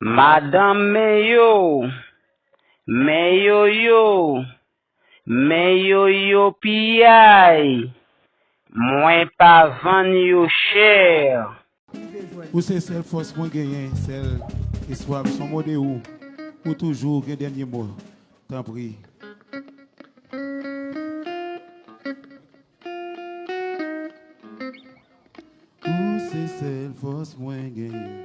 Madame Meyo P.I. Moins pas vendre yo cher. Ou c'est celle force moins gagner, celle histoire son mot de ou toujours un dernier mot. T'en prie. Ou c'est celle force moins gagner.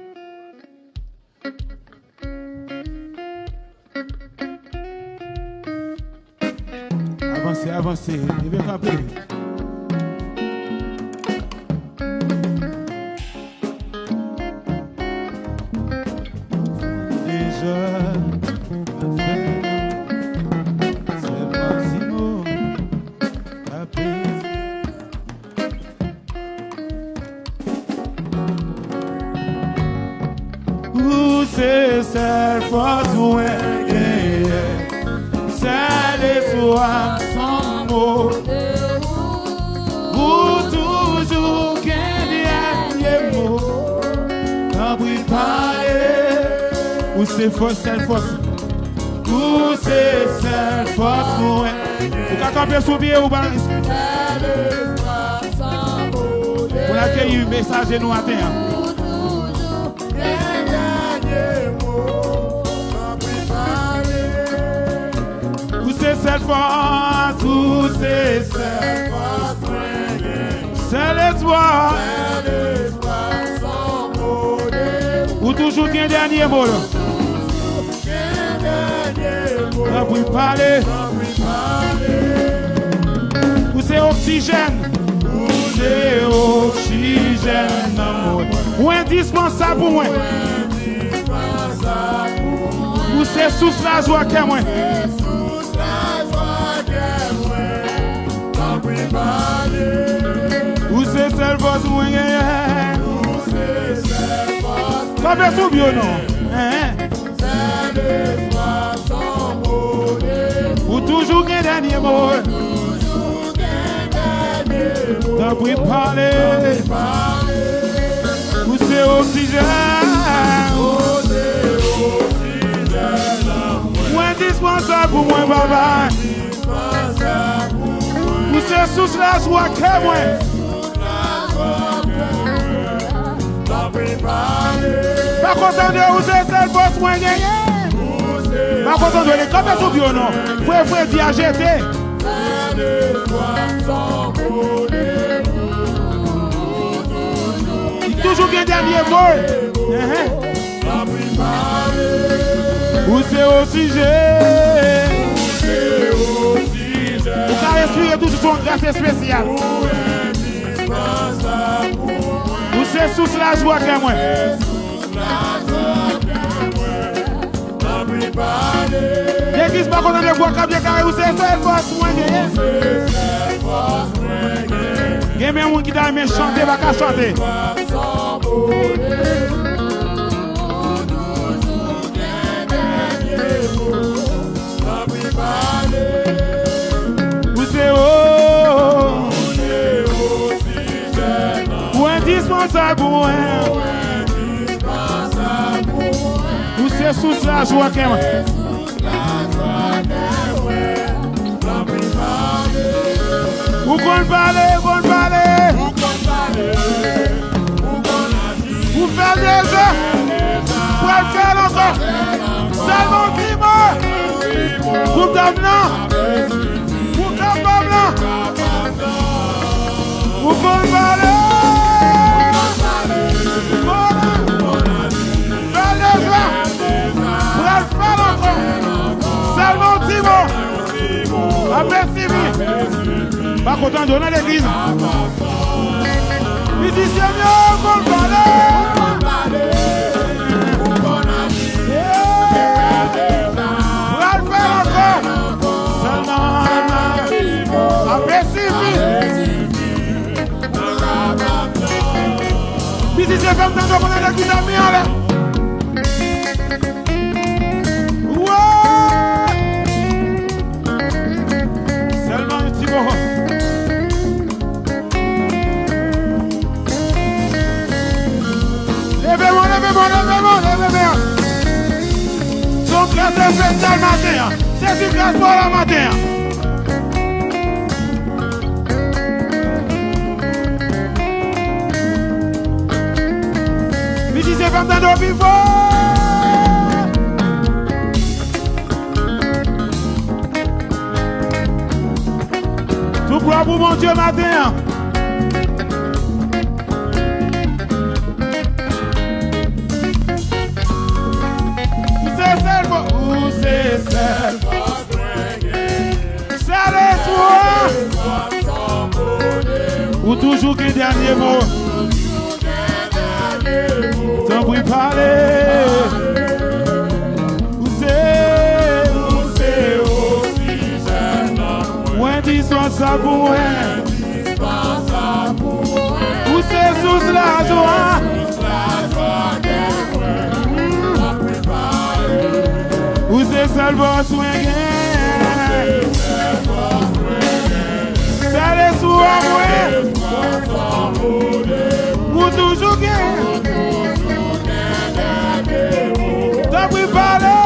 Avancez, il va frapper. C'est cette force où c'est l'espoir sans mots. Ou toujours qu'un dernier mot. T'en prie parler. Ou c'est force, cette force. Ou c'est cette force où vous qu'à camper sous pied ou balance. C'est l'espoir sans mots. Pour l'accueillir, message de nous à terre. Cette force, où c'est cette force, c'est l'espoir, sans mot, ou toujours qu'un dernier mot, on peut parler, ou c'est oxygène, ou indispensable pour moi, ou c'est sous la joie qu'est moi. Où c'est celle force où c'est celle force pas bien sous bio non c'est l'espoir sans mot ou toujours un dernier mot t'as pris parler où c'est oxygène ou indispensable pour moi baba où c'est sous la joie que moi. Pas content de où c'est cette force moi gagné. Pas content de les camper sous bio non. Frère dit à jeter. Toujours un dernier mot. Où c'est oxygène. Vous pouvez respirer tout son grâce spéciale. Vous c'est sous la joie que moi. L'église pas content de voir comme bien carré. Vous c'est cette force moi. Il y a même qui t'a aimé chanter, va qu'à chanter. Ou indispensable pour moi. Ou c'est sous la joie qu'elle m'a. Ou qu'on parler. Ou faire des œufs. Pour le faire encore. Seulement dis-moi. Pour ta blanc. Pour ta blanc. Ou qu'on parler. Pas content de donner l'église. Musicien mieux pour le parler. Pour le faire encore. Seulement. Apprécie. Musicien comme tant qu'on a l'église à mieux. c'est spécial matin. C'est du grâce pour la matin. Mais si c'est pas dans nos vivants. Tout gloire pour mon Dieu matin. Où c'est celle c'est l'espoir ou toujours que dernier mot t'en prie parler où c'est ou indispensable pour moi où c'est sous la joie. Où c'est seul vos soins c'est l'espoir ou toujours gain t'as pris parler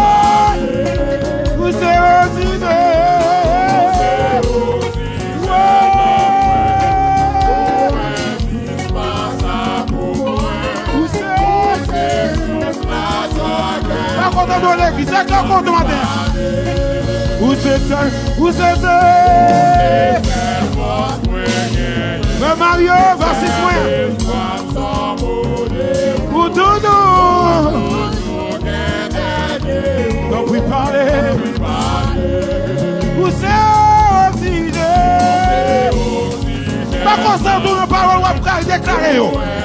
où c'est aussi c'est quoi compte matin? Où c'est seul? Où c'est seul? Mais Mario, voici moi. Où tout donc oui parler. Où c'est aussi? Pas constant de nos paroles, on va déclarer.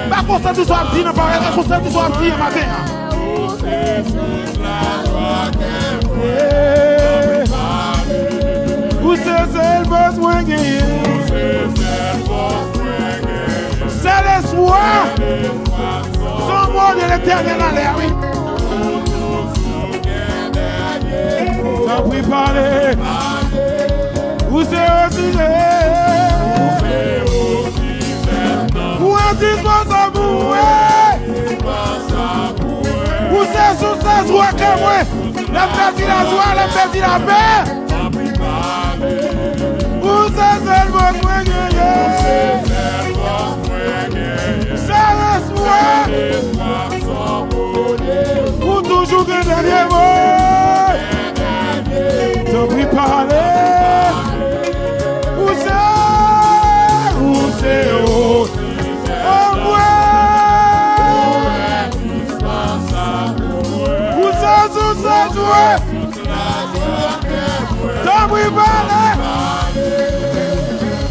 Pas constant de soi petit, nos paroles, pas constant de soi petit matin. Où c'est besoin de c'est l'espoir. Son mot de l'éternel à l'air, oui. Ça prie parler. Où c'est aussi où indispensable où c'est sous sa joie que moi la perdit la joie, la perdit la paix. Où c'est seul besoin de c'est l'espoir. Où toujours que dernier mot te prie parler. Où c'est oh moi. Où c'est sous sa joie. T'as pris parler.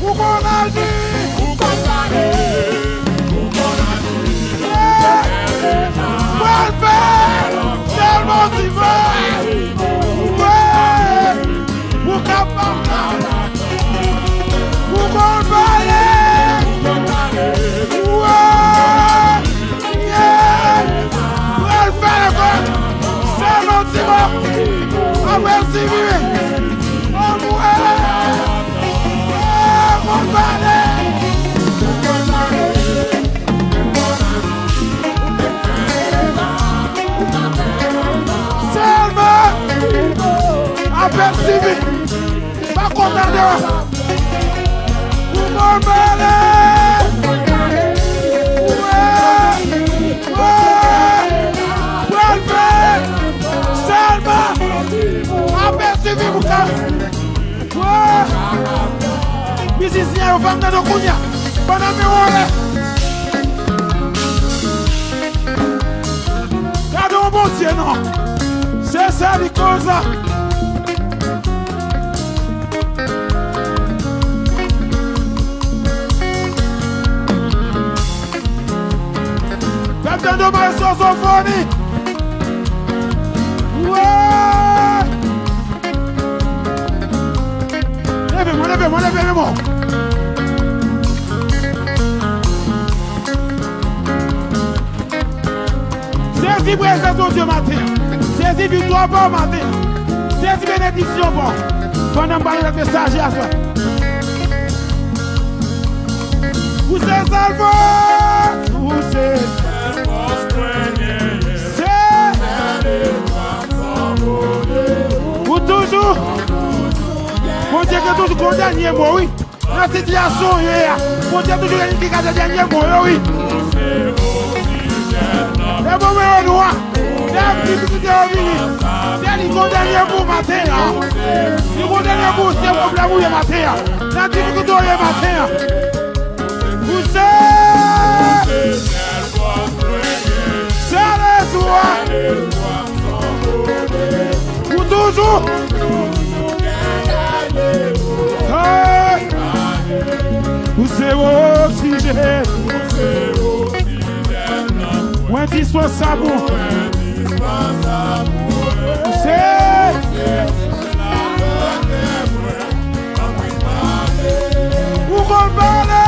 Où qu'on agit. Où qu'on agit. Moi le faire. Tellement tu veux. Ouais. Où qu'on parle. Où qu'on parle. Ouais. Yeah. Moi le faire. C'est mon Simon. Merci vivre. Oh ouais. Mon palais. Seulement. Aperçu. Pas content de mon palais. Ouais. Ouais. Seulement. Aperçu mon cœur. Ouais. Musicien, aux femmes de nos cognacs. Pendant mes oreilles. Gardons bon Dieu, non. C'est ça, les causes. Faites de nos mains sans symphonie. Ouais. Levez-moi. Saisis présence au Dieu matin. Saisis victoire bon matin. Saisis bénédiction bon. Pendant que le message à soi. Où c'est salvo? Où c'est? C'est Bon Dieu qui toujours le dernier mot, oui. Dans la situation, bon Dieu toujours qui a le dernier mot, oui. Les moments au noir, les difficultés au mini. C'est le dernier mot matin. Le dernier mot, c'est le problème le matin. La difficulté au matin. Vous savez, c'est l'espoir. Pour toujours. Vous savez oxygène. Ou indispensable. C'est vous comparez.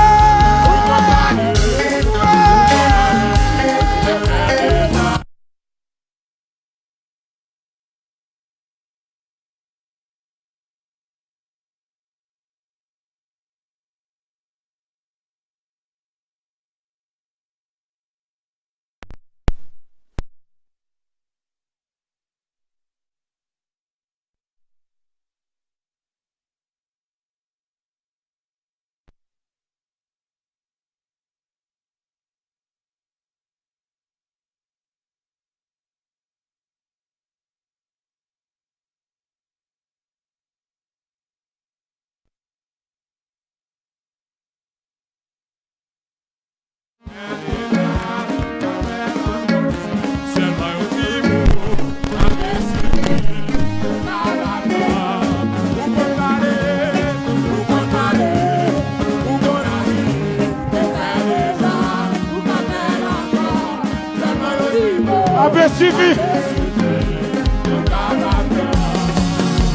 Suffit.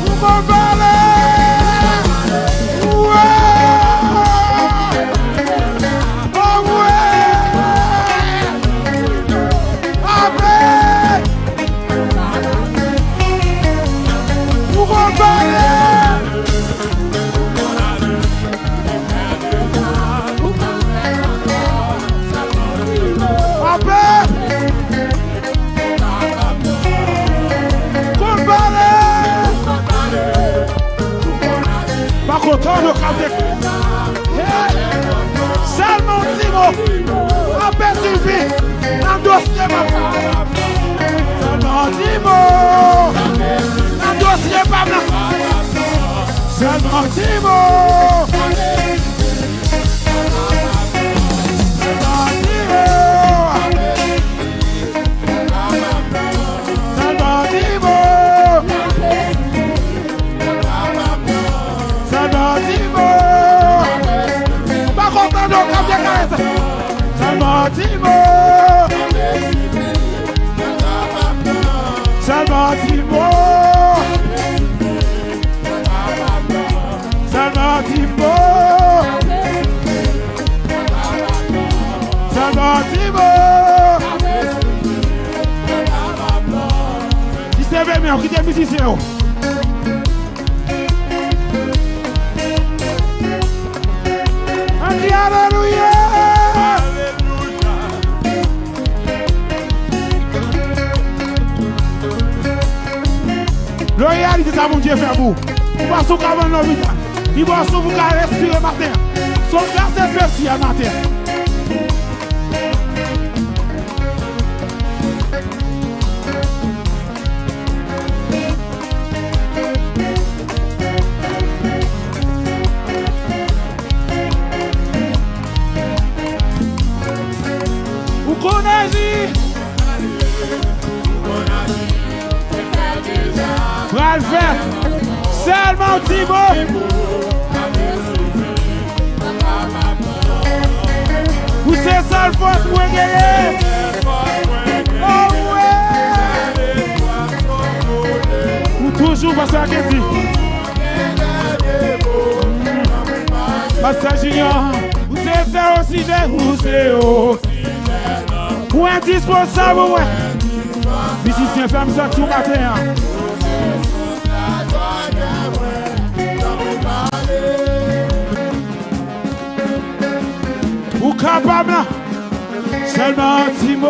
Vous m'emballez. Ouais. Oh ouais. Après. Vous m'emballez. Après. Content de camper. Seulement 10 mots. Aperçu dans le dossier. Seulement 10 mots. Dans le dossier, pas blanc. Seulement 10 mots. Seulement 10 mots. Seulement 10 mots. Pas content de camper caresse. Seulement 10 mots. Seulement 10 mots. Seulement 10 mots. Seulement 10 mots. Si c'est vrai, mais on quitte les musiciens. Alléluia. Le réalité, ça, mon Dieu, fait vous. Vous passez au caverne de l'hôpital. Il va se vous respirer matin. Son gars, c'est fait si à matin. Va le faire. Seulement 10 mots. Vous c'est seule force pour gagner. Oh ouais. Vous toujours passer à Kenty. Master Junior. Vous c'est faire aussi bien. Vous c'est ou indispensable, ouais. Musicien, femme ça tout matin. Ou capable, seulement 10 mots.